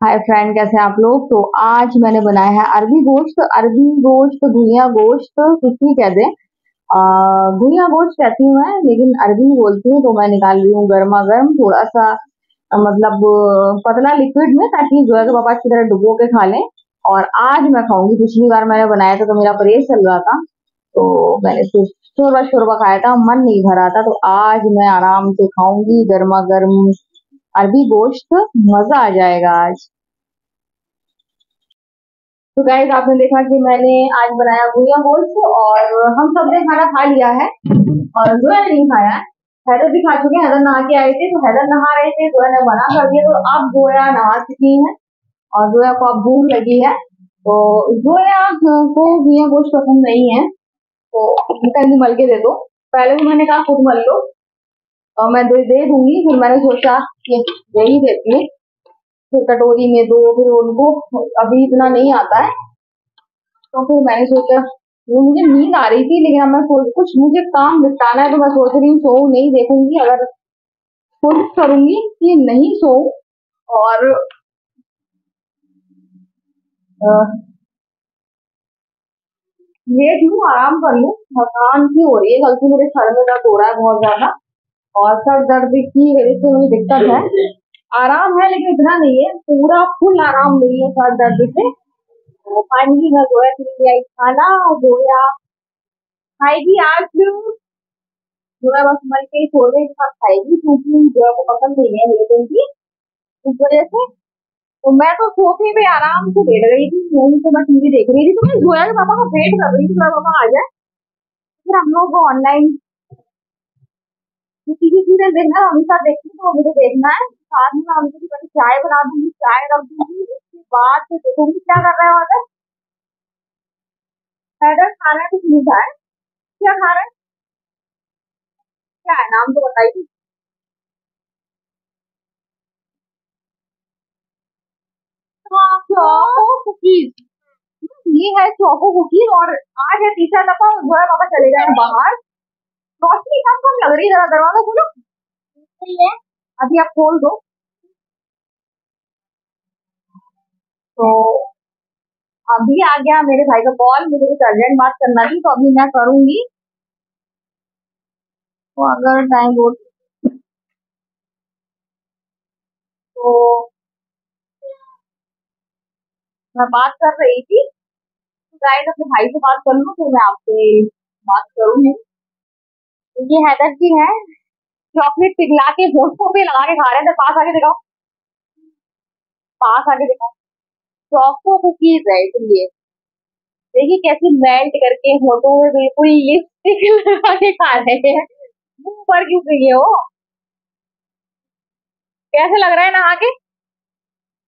Hi friend, कैसे हैं आप लोग। तो आज मैंने बनाया है अरबी गोश्त, घुइयां गोश्त, कुछ भी कह दें। घुइयां गोश्त कहती हूँ मैं, लेकिन अरबी बोलती हूँ। तो मैं निकाल रही हूँ गर्मा गर्म थोड़ा सा, मतलब पतला लिक्विड में, ताकि जो है कि पापा अच्छी तरह डुबो के खा लें। और आज मैं खाऊंगी। पिछली बार मैंने बनाया था तो मेरा परहेज चल रहा था, तो मैंने सिर्फ शोरबा शोरबा खाया था, मन नहीं भरा था। तो आज मैं आराम से खाऊंगी गर्मा गर्म अरबी गोश्त, मजा आ जाएगा आज। तो गाइस, आपने देखा कि मैंने आज बनाया भुजिया गोश्त, और हम सब ने खाना खा लिया है, और जोया ने नहीं खाया है। हैदर भी खा चुके हैं। हैदर नहा के आए थे, तो हैदर नहा रहे थे, जोया ने मना कर दिया। तो अब जोया नहा चुकी है और जोया को अब भूख लगी है। तो जोया को भुजिया गोश्त पसंद नहीं है, तो कहीं मल के दे दो। पहले भी मैंने कहा खुद मल लो, और मैं दे दूंगी। फिर मैंने सोचा कि दे ही देती हूँ, फिर कटोरी में दो, फिर उनको अभी इतना नहीं आता है। तो फिर मैंने सोचा, वो मुझे नींद आ रही थी, लेकिन अब मैं सोच कुछ मुझे काम निपटाना है, तो मैं सोच रही हूँ सो नहीं, देखूंगी अगर कोशिश करूंगी कि नहीं सो। और लेट लूं, आराम कर लूं। थकान सी हो रही है, कल से मेरे सर में दर्द हो रहा है बहुत ज्यादा, और सर दर्द की वजह से मुझे दिक्कत है। आराम है लेकिन इतना नहीं है, पूरा फुल आराम नहीं है सर दर्द से। तो फाइनली मैं गोया के लिए आई खाना, और गोया खाएगी आज। जोया बस मल के छोड़ के साथ खाएगी, क्योंकि जोया को पसंद नहीं है बिल्कुल भी, इस वजह से। तो मैं तो सोफे पे आराम से बैठ गई थी, वहीं से मैं टीवी देख रही थी। तो मैं जोया के पापा का वेट कर रही थी, जोया पापा आ जाए, फिर हम लोग ऑनलाइन टीवी सीरियल देखना है, हमेशा देखती हूँ, तो मुझे देखना है साथ में। हम लोग पहले चाय बना दूंगी, चाय रख दूंगी, उसके बाद फिर देखूंगी क्या कर रहे हो। अगर हैदर खाना है कुछ मीठा है, क्या खा रहे हैं, क्या है नाम तो बताइए। हाँ, चोको कुकीज। ये है चोको कुकीज, और आज है तीसरा दफा जो है पापा चले गए हैं बाहर। रोशनी कम कम लग रही है, जरा दरवाजा खोलो। सही है, अभी आप खोल दो। तो अभी आ गया मेरे भाई का कॉल, मुझे कुछ अर्जेंट बात करना थी, तो अभी मैं करूंगी। तो अगर टाइम हो तो मैं बात कर रही थी, तो गाइस अपने भाई से बात कर लूं, फिर मैं आपसे बात करूंगी। तो ये हैदर जी है, चॉकलेट पिघला के होठों पे लगा के खा रहे थे। पास आके दिखाओ, पास आके दिखाओ। चॉको कुकीज है इसलिए। देखिए कैसे मेल्ट करके होठों में बिल्कुल लिपस्टिक लगा के खा रहे हैं। मुंह पर क्यों गई है वो। कैसे लग रहा है नहा के।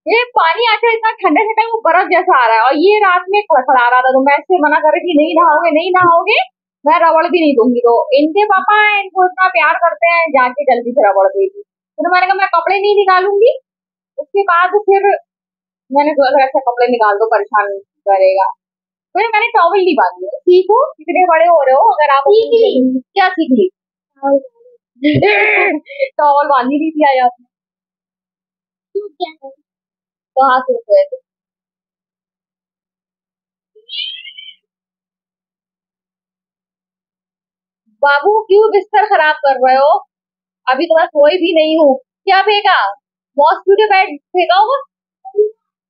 ये पानी आजकल इतना ठंडा ठंडा, वो बर्फ जैसा आ रहा है, और ये रात में खड़खड़ा रहा था, तो मैं इससे मना कर रही थी नहीं नहाओगे नहीं नहाओगे, मैं रबड़ भी नहीं दूंगी। तो इनके पापा हैं, इनको इतना प्यार करते हैं, जाके जल्दी से रबड़ दे दी। फिर मैंने कहा मैं कपड़े नहीं निकालूंगी। उसके बाद फिर मैंने सोचा अच्छा कपड़े निकाल दो, परेशान करेगा। फिर मैंने टॉवल नहीं बांधी है। सीखो, कितने बड़े हो रहे हो, अगर आप सीख ली। क्या सीख ली। टॉवल बांधी नहीं थी आज आपने। कहाँ से गए थे। बाबू क्यों बिस्तर खराब कर रहे हो। अभी तो मैं सोई भी नहीं हूँ। क्या फेंका, मॉस्किटो बैट फेंका होगा।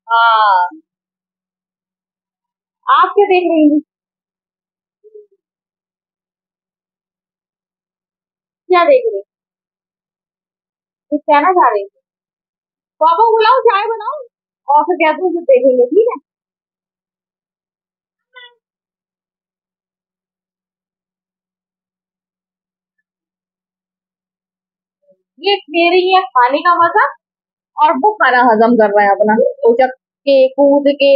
हाँ, आप क्या देख रही हैं। क्या देख रही हैं? कुछ कहना चाह रही थी। पापा को बुलाओ, चाय बनाओ, और फिर कहते हैं, फिर देखेंगे, ठीक है। ये मेरी है खाने का मजा, और वो खाना हजम कर रहे हैं अपना उचक के कूद के।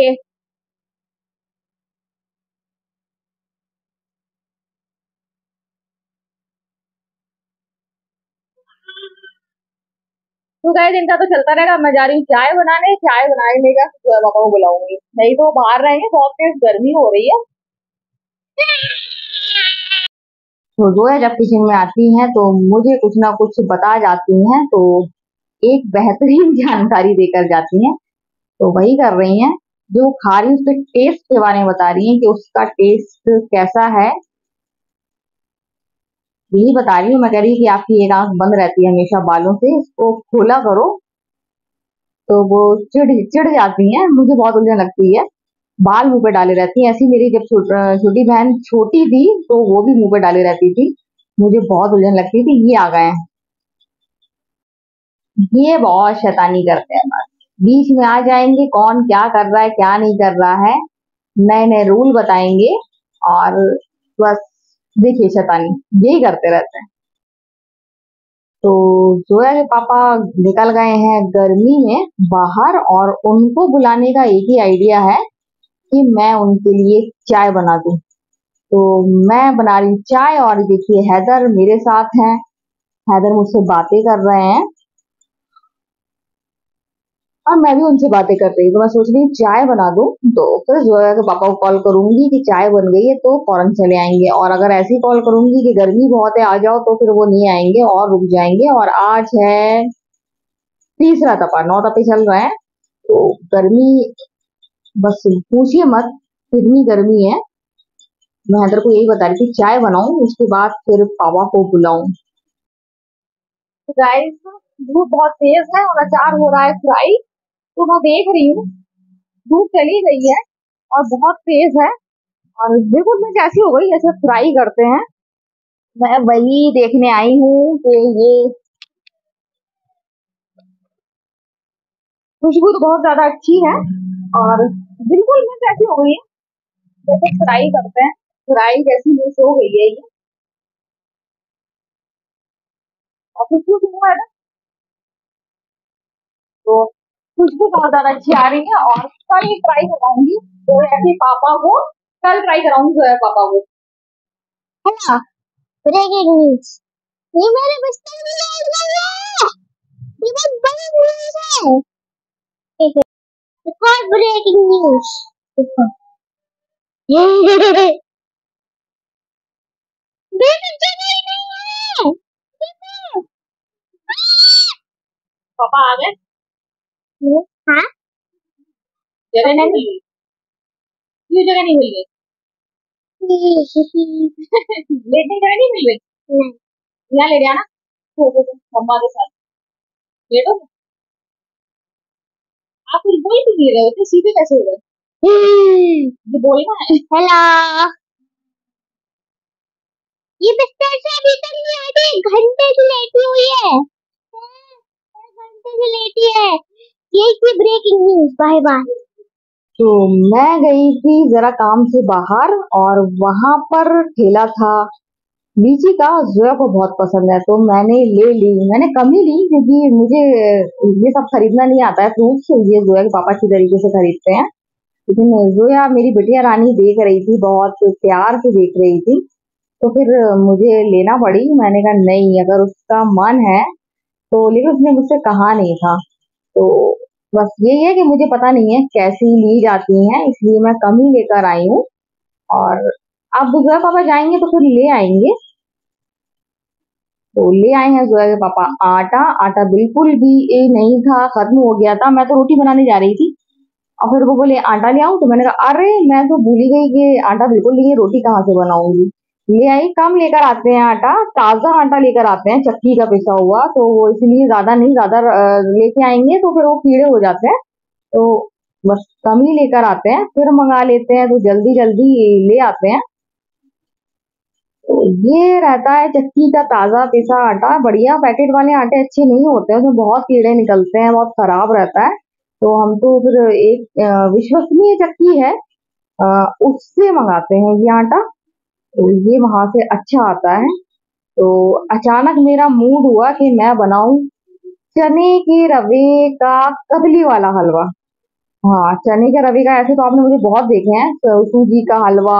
तो गाइस इनका तो चलता रहेगा। मैं जा रही हूँ चाय बनाने, चाय बनाने का जो है पापा को बुलाऊंगी, नहीं तो वो बाहर रहेंगे, बहुत तेज गर्मी हो रही है। तो जोया जब किचन में आती हैं तो मुझे कुछ ना कुछ बता जाती हैं, तो एक बेहतरीन जानकारी देकर जाती हैं। तो वही कर रही हैं। जो खा रही है उसके टेस्ट के बारे में बता रही हैं कि उसका टेस्ट कैसा है, यही बता रही हूँ। मैं कह रही हूँ कि आपकी एक आंख बंद रहती है हमेशा बालों से, इसको खोला करो। तो वो चिढ़ चिढ़ जाती हैं, मुझे बहुत उलझन लगती है, बाल मुंह पे डाले रहती हैं। ऐसी मेरी जब छोटी बहन छोटी थी तो वो भी मुंह पे डाले रहती थी, मुझे बहुत उलझन लगती थी। ये आ गए हैं, ये बहुत शैतानी करते हैं, बस बीच में आ जाएंगे, कौन क्या कर रहा है क्या नहीं कर रहा है, नए नए रूल बताएंगे और बस देखिए शैतानी यही करते रहते हैं। तो जोया के पापा निकल गए हैं गर्मी में बाहर, और उनको बुलाने का एक ही आइडिया है कि मैं उनके लिए चाय बना दूं। तो मैं बना रही हूँ चाय, और देखिए हैदर मेरे साथ हैं, हैदर मुझसे बातें कर रहे हैं और मैं भी उनसे बातें कर रही हूँ। तो मैं सोच रही हूँ चाय बना दूं, तो फिर जोया के पापा को कॉल करूंगी कि चाय बन गई है, तो फौरन चले आएंगे। और अगर ऐसी कॉल करूंगी कि गर्मी बहुत है आ जाओ, तो फिर वो नहीं आएंगे और रुक जाएंगे। और आज है तीसरा तपा, 9 तपा चल रहे हैं, तो गर्मी बस पूछिए मत, कितनी गर्मी है। मैं हैदर को यही बता रही थी चाय बनाऊं, उसके बाद फिर पापा को बुलाऊं। गाइस, धूप बहुत तेज है और अचार हो रहा है फ्राई, तो मैं देख रही हूँ धूप चली गई है और बहुत तेज है, और बिल्कुल मैं कैसी हो गई जैसे फ्राई करते हैं। मैं वही देखने आई हूँ कि ये खुशबू तो बहुत ज्यादा अच्छी है, और बिल्कुल मैं कैसी हो गई है जैसे फ्राई करते हैं, फ्राई जैसी डिश हो गई है ये। और खुशबू तो हुआ है ना, तो खुशबू बहुत ज्यादा अच्छी आ रही है। और कल ये ट्राई करवाऊंगी तो ऐसे पापा को, कल ट्राई कराऊंगी जो है पापा को। है ना, ब्रेकिंग न्यूज, ये मेरे बिस्तर में लेट गई है, ये बहुत बड़ी न्यूज है। कौन ब्रेकिंग न्यूज? बेटा जगह ही नहीं है। पापा आ गए? हाँ, जगह नहीं मिल गई, क्यों जगह नहीं मिल गई? लेटने की जगह नहीं मिल गई, यहाँ ले जाना मम्मा के साथ, लेटो। आप कुछ बोल भी नहीं रहे हो तो सीधे कैसे हो गए? ये बोलना है। हेलो, ये बिस्तर से अभी तक नहीं हटी, 1 घंटे से लेटी हुई है, 1 घंटे से लेटी है। ये थी ब्रेकिंग न्यूज, बाय बाय। तो मैं गई थी जरा काम से बाहर, और वहां पर ठेला था लीची का, जोया को बहुत पसंद है, तो मैंने ले ली। मैंने कम ही ली क्योंकि मुझे ये सब खरीदना नहीं आता है फ्रूट्स, ये जोया के पापा अच्छी तरीके से खरीदते हैं। लेकिन जोया मेरी बिटिया रानी देख रही थी, बहुत प्यार से देख रही थी, तो फिर मुझे लेना पड़ी। मैंने कहा नहीं, अगर उसका मन है तो, लेकिन उसने मुझसे कहा नहीं था। तो बस यही है कि मुझे पता नहीं है कैसी ली जाती हैं, इसलिए मैं कम ही लेकर आई हूँ। और अब जोया पापा जाएंगे तो फिर ले आएंगे। तो ले आए हैं जोया के पापा आटा, आटा बिल्कुल भी नहीं था, खत्म हो गया था। मैं तो रोटी बनाने जा रही थी और फिर वो बोले आटा ले आऊं, तो मैंने कहा अरे मैं तो भूल ही गई कि आटा बिल्कुल नहीं है, रोटी कहाँ से बनाऊंगी। ले आई, कम लेकर आते हैं आटा, ताजा आटा लेकर आते हैं चक्की का पिसा हुआ, तो वो इसलिए ज्यादा नहीं, ज्यादा लेके आएंगे तो फिर वो कीड़े हो जाते हैं, तो बस कम ही लेकर आते हैं, फिर मंगा लेते हैं तो जल्दी जल्दी ले आते हैं। तो ये रहता है चक्की का ताजा पिसा आटा, बढ़िया। पैकेट वाले आटे अच्छे नहीं होते हैं, उसमें बहुत कीड़े निकलते हैं, बहुत खराब रहता है। तो हम तो फिर एक विश्वसनीय चक्की है, उससे मंगाते हैं ये आटा, तो ये वहां से अच्छा आता है। तो अचानक मेरा मूड हुआ कि मैं बनाऊं चने के रवे का कतली वाला हलवा। हाँ, चने के रवे का, ऐसे तो आपने मुझे बहुत देखे हैं, तो सूजी का हलवा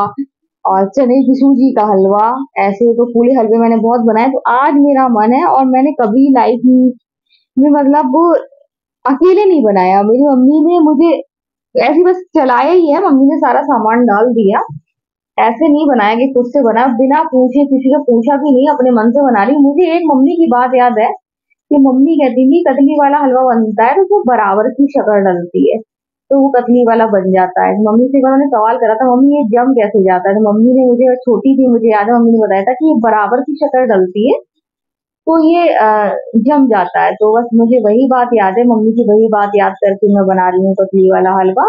और चने की सूजी का हलवा, ऐसे तो पूरे हलवे मैंने बहुत बनाए। तो आज मेरा मन है, और मैंने कभी लाइफ में मतलब अकेले नहीं बनाया, मेरी मम्मी ने मुझे ऐसे बस चलाया ही है, मम्मी ने सारा सामान डाल दिया, ऐसे नहीं बनाया कि खुद से बना, बिना पूछे, किसी का पूछा भी नहीं, अपने मन से बना रही। मुझे एक मम्मी की बात याद है कि मम्मी कहती थी कतली वाला हलवा बनता है तो उसमें बराबर की शक्कर डलती है, तो वो कतली वाला बन जाता है। मम्मी से मैंने सवाल करा था, मम्मी ये जम कैसे जाता है? तो मम्मी ने मुझे, छोटी थी मुझे याद है, मम्मी ने बताया था कि ये बराबर की शक्कर डलती है तो ये जम जाता है। तो बस मुझे वही बात याद है, मम्मी की वही बात याद करके मैं बना रही हूँ कतली वाला हलवा।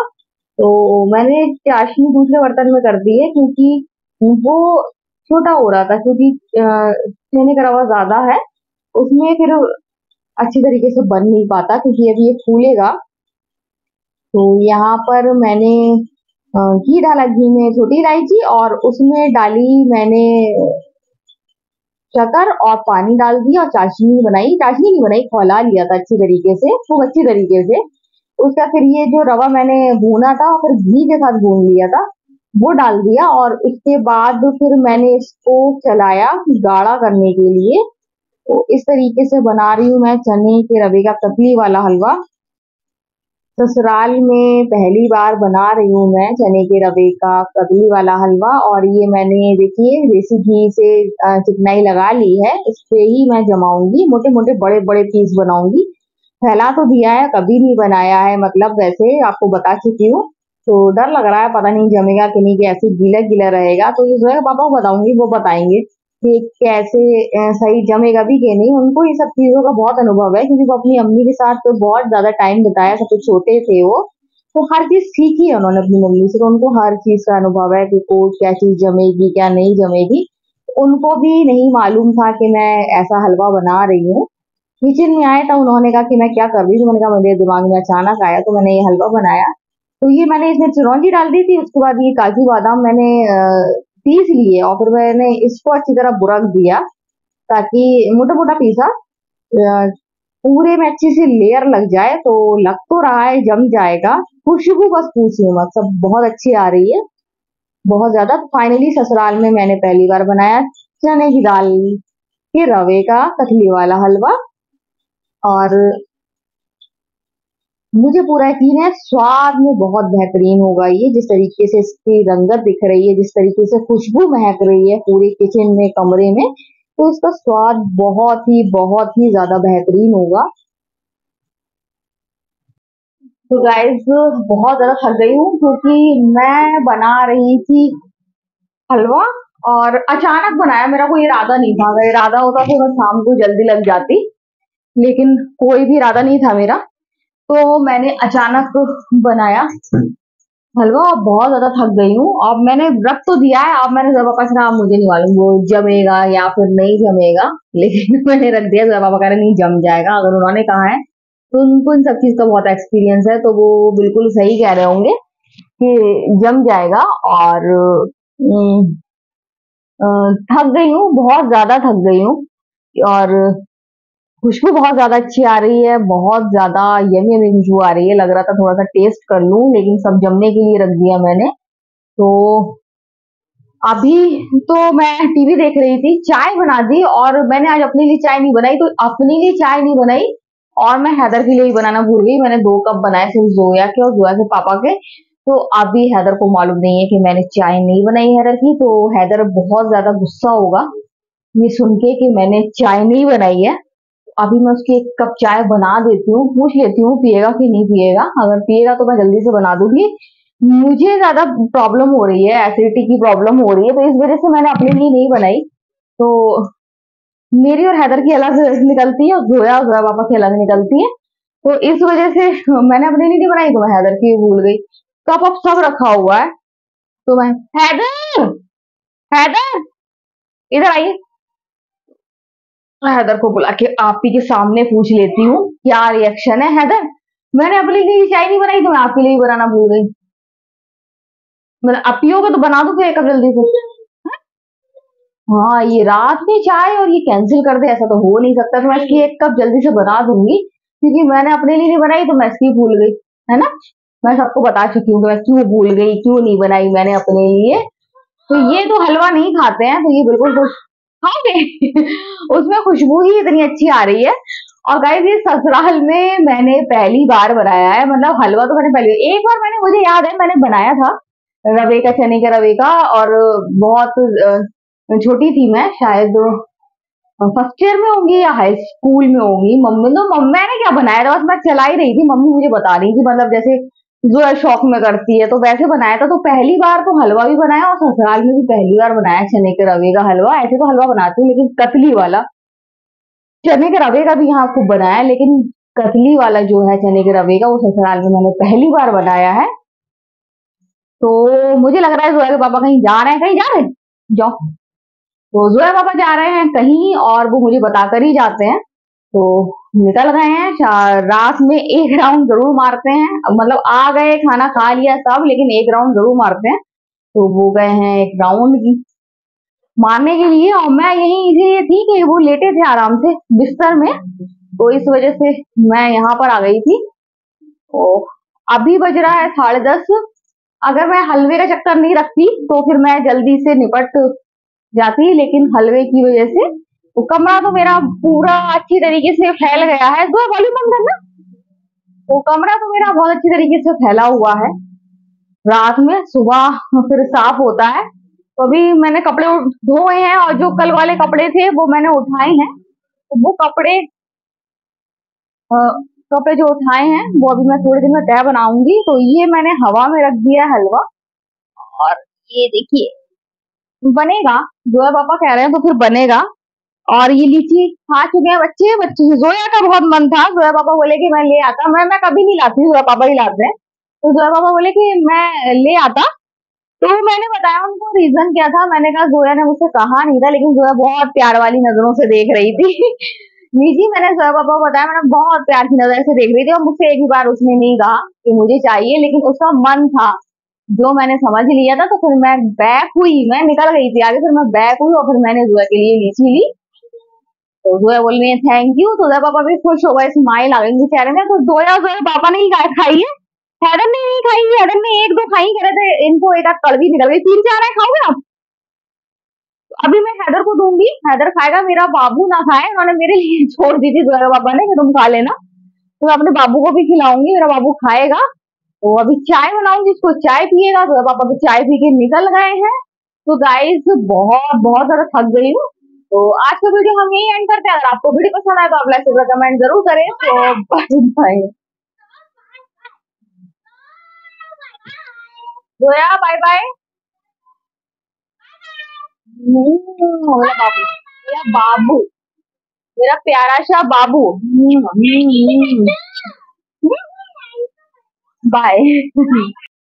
तो मैंने चाशनी दूसरे बर्तन में कर दी है क्योंकि वो छोटा हो रहा था, क्योंकि चने का रवा ज्यादा है उसमें, फिर अच्छी तरीके से बन नहीं पाता क्योंकि अभी ये फूलेगा। तो यहाँ पर मैंने घी डाला, घी में छोटी इलायची और उसमें डाली मैंने शक्कर और पानी डाल दिया और चाशनी बनाई, चाशनी नहीं बनाई, खौला लिया था अच्छी तरीके से, खूब अच्छी तरीके से। उसका फिर ये जो रवा मैंने भूना था फिर घी के साथ भून लिया था, वो डाल दिया और उसके बाद फिर मैंने इसको चलाया गाढ़ा करने के लिए। तो इस तरीके से बना रही हूँ मैं चने के रवे का कतली वाला हलवा। ससुराल में पहली बार बना रही हूँ मैं चने के रवे का कतली वाला हलवा, और ये मैंने देखिए देसी घी से चिकनाई लगा ली है, इस पे ही मैं जमाऊंगी, मोटे मोटे बड़े बड़े पीस बनाऊंगी। फैला तो दिया है, कभी नहीं बनाया है, मतलब वैसे आपको बता चुकी हूँ। तो डर लग रहा है पता नहीं जमेगा कि नहीं, कि ऐसे गीला गीला रहेगा। तो ये जो है पापा को बताऊंगी, वो बताएंगे कि कैसे सही जमेगा भी कि नहीं। उनको ये सब चीजों का बहुत अनुभव है क्योंकि वो अपनी अम्मी के साथ तो बहुत ज्यादा टाइम बिताया, सबसे छोटे थे वो, तो हर चीज सीखी है उन्होंने अपनी मम्मी से, तो उनको हर चीज का अनुभव है कि को क्या चीज जमेगी क्या नहीं जमेगी। उनको भी नहीं मालूम था कि मैं ऐसा हलवा बना रही हूँ। किचन में आए तो उन्होंने कहा कि मैं क्या कर रही हूँ, मैंने कहा मेरे दिमाग में अचानक आया तो मैंने ये हलवा बनाया। तो ये मैंने इसमें चिरौंजी डाल दी थी, उसके बाद ये काजू बादाम मैंने पीस लिए और फिर मैंने इसको अच्छी तरह बुरक दिया, ताकि मोटा मोटा पीसा पूरे में अच्छी सी लेयर लग जाए। तो लग तो रहा है जम जाएगा, खुशबू बस पूछिए मत, सब बहुत अच्छी आ रही है, बहुत ज्यादा। फाइनली ससुराल में मैंने पहली बार बनाया चने की दाल के रवे का कतली वाला हलवा, और मुझे पूरा यकीन है स्वाद में बहुत बेहतरीन होगा ये। जिस तरीके से इसकी रंगत दिख रही है, जिस तरीके से खुशबू महक रही है पूरे किचन में, कमरे में, तो इसका स्वाद बहुत ही ज्यादा बेहतरीन होगा। तो गाइस बहुत ज्यादा थक गई हूँ क्योंकि मैं बना रही थी हलवा और अचानक बनाया, मेरा कोई इरादा नहीं था। अगर इरादा होता तो मैं शाम को जल्दी लग जाती, लेकिन कोई भी इरादा नहीं था मेरा, तो मैंने अचानक बनाया हलवा। अब बहुत ज्यादा थक गई हूँ, अब मैंने रख तो दिया है, अब मैंने पापा से कहा मुझे नहीं मालूम वो जमेगा या फिर नहीं जमेगा, लेकिन मैंने रख दिया। पापा कह रहे नहीं जम जाएगा, अगर उन्होंने कहा है तो उनको इन सब चीज का बहुत एक्सपीरियंस है, तो वो बिल्कुल सही कह रहे होंगे कि जम जाएगा। और थक गई हूँ, बहुत ज्यादा थक गई हूँ, और खुशबू बहुत ज्यादा अच्छी आ रही है, बहुत ज्यादा यमी यमी खुशबू आ रही है। लग रहा था थोड़ा सा टेस्ट कर लूं, लेकिन सब जमने के लिए रख दिया मैंने। तो अभी तो मैं टीवी देख रही थी, चाय बना दी, और मैंने आज अपने लिए चाय नहीं बनाई, तो अपने लिए चाय नहीं बनाई और मैं हैदर के लिए ही बनाना भूल गई। मैंने 2 कप बनाए, सिर्फ जोया के और जोया के पापा के। तो अभी हैदर को मालूम नहीं है कि मैंने चाय नहीं बनाई हैदर की, तो हैदर बहुत ज्यादा गुस्सा होगा ये सुन के कि मैंने चाय नहीं बनाई है। अभी मैं उसकी 1 कप चाय बना देती हूँ, पूछ लेती हूँ पिएगा कि नहीं पिएगा। अगर पिएगा तो मैं जल्दी से बना दूंगी। मुझे ज्यादा प्रॉब्लम हो रही है, एसिडिटी की प्रॉब्लम हो रही है, तो इस वजह से मैंने अपने लिए नहीं बनाई। तो मेरी और हैदर की अलग निकलती है और जोया और जोया पापा की अलग निकलती है, तो इस वजह से मैंने अपने लिए नहीं बनाई, तो मैं हैदर की भूल गई। कप अब सब रखा हुआ है, तो मैं हैदर, हैदर इधर आइए, हैदर को बुला के आप ही के सामने पूछ लेती हूँ क्या रिएक्शन है। हैदर, मैंने अपने लिए चाय नहीं बनाई तो मैं आपके लिए ही बनाना भूल गई। मतलब आप पियोगे तो बना दो फिर 1 कप जल्दी से। हाँ, ये रात में चाय और ये कैंसिल कर दे, ऐसा तो हो नहीं सकता। तो मैं इसकी 1 कप जल्दी से बना दूंगी, क्योंकि मैंने अपने लिए नहीं बनाई तो मैं इसकी भूल गई, है ना। मैं सबको बता चुकी हूँ कि मैं क्यों भूल गई, क्यों नहीं बनाई मैंने अपने लिए। तो ये तो हलवा नहीं खाते हैं, तो ये बिल्कुल खुश खाओगे उसमें खुशबू ही इतनी अच्छी आ रही है। और गाइस ये ससुराल में मैंने पहली बार बनाया है, मतलब हलवा तो मैंने पहले एक बार मैंने, मुझे याद है मैंने बनाया था रवे का, चने के रवे का, और बहुत छोटी थी मैं, शायद फर्स्ट ईयर में होंगी या हाई स्कूल में होंगी। मम्मी तो मैंने क्या बनाया था, बस मैं चला ही रही थी, मम्मी मुझे बता रही थी, मतलब जैसे जो है शौक में करती है, तो वैसे बनाया था। तो पहली बार तो हलवा भी बनाया और ससुराल में भी पहली बार बनाया चने के रवे का हलवा। ऐसे तो हलवा बनाती हूँ, लेकिन कतली वाला चने के रवे का भी यहाँ खूब बनाया, लेकिन कतली वाला जो है चने के रवे का, वो ससुराल में मैंने पहली बार बनाया है। तो मुझे लग रहा है जोया के पापा कहीं जा रहे हैं, कहीं जा रहे हैं, जाओ। तो जोया पापा जा रहे हैं कहीं और वो मुझे बताकर ही जाते हैं। तो निकल गए हैं, रात में एक राउंड जरूर मारते हैं। मतलब आ गए, खाना खा लिया सब, लेकिन एक राउंड जरूर मारते हैं। तो वो गए हैं एक राउंड मारने के लिए, और मैं यही इसीलिए थी कि वो लेटे थे आराम से बिस्तर में, तो इस वजह से मैं यहाँ पर आ गई थी। तो अभी बज रहा है 10:30। अगर मैं हलवे का चक्कर नहीं रखती तो फिर मैं जल्दी से निपट जाती, लेकिन हलवे की वजह से तो कमरा तो मेरा पूरा अच्छी तरीके से फैल गया है। दो वॉल्यूम बंद करना। तो कमरा तो मेरा बहुत अच्छी तरीके से फैला हुआ है। रात में सुबह फिर साफ होता है। तो अभी मैंने कपड़े धोए हैं, और जो कल वाले कपड़े थे वो मैंने उठाए हैं। तो वो कपड़े जो उठाए हैं वो अभी मैं थोड़ी देर में तय बनाऊंगी। तो ये मैंने हवा में रख दिया हलवा, और ये देखिए बनेगा। जोया पापा कह रहे हैं तो फिर बनेगा। और ये लीची खा चुके हैं बच्चे। बच्चे जोया का बहुत मन था, जोया पापा बोले कि मैं ले आता। मैं कभी नहीं लाती, जोया पापा ही लाते हैं। तो जोया पापा बोले कि मैं ले आता। तो मैंने बताया उनको रीजन क्या था। मैंने कहा, जोया ने मुझसे कहा नहीं था, लेकिन जोया बहुत प्यार वाली नजरों से देख रही थी। निजी मैंने जोया पापा को बताया, मैंने बहुत प्यार की नजर से देख रही थी, और मुझसे एक भी बार उसने नहीं कहा कि मुझे चाहिए, लेकिन उसका मन था जो मैंने समझ लिया था। तो फिर मैं बैक हुई, मैं निकल गई थी आगे, फिर मैं बैक हुई और फिर मैंने जोया के लिए लीची ली। तो जोया बोल रही है थैंक यू। तो जोया पापा भी खुश हो गए, स्माइल आ गई उनके चेहरे में। तो जोया जोया पापा ने ही खाई है, हैदर ने नहीं खाई। हैदर ने एक दो खाई, कह रहे थे इनको एक आध कड़वी निकल गई। 3-4 है, खाओगे आप? अभी मैं हैदर को दूंगी, हैदर खाएगा, मेरा बाबू ना खाए। उन्होंने मेरे लिए छोड़ दी थी जोया पापा ने कि तुम खा लेना। तो मैं अपने बाबू को भी खिलाऊंगी, मेरा बाबू खाएगा। तो अभी चाय बनाऊंगी, इसको चाय पिएगा। जोया पापा भी चाय पी के निकल गए हैं। तो गाइस बहुत बहुत ज्यादा थक गई हूँ। तो आज का वीडियो हम यही एंड करते हैं। अगर आपको वीडियो पसंद आए तो आप लाइक और कमेंट जरूर करें। तो bye bye. Zoya bye bye. मेरा बाबू, मेरा बाबू, मेरा प्यारा सा बाबू। बाय।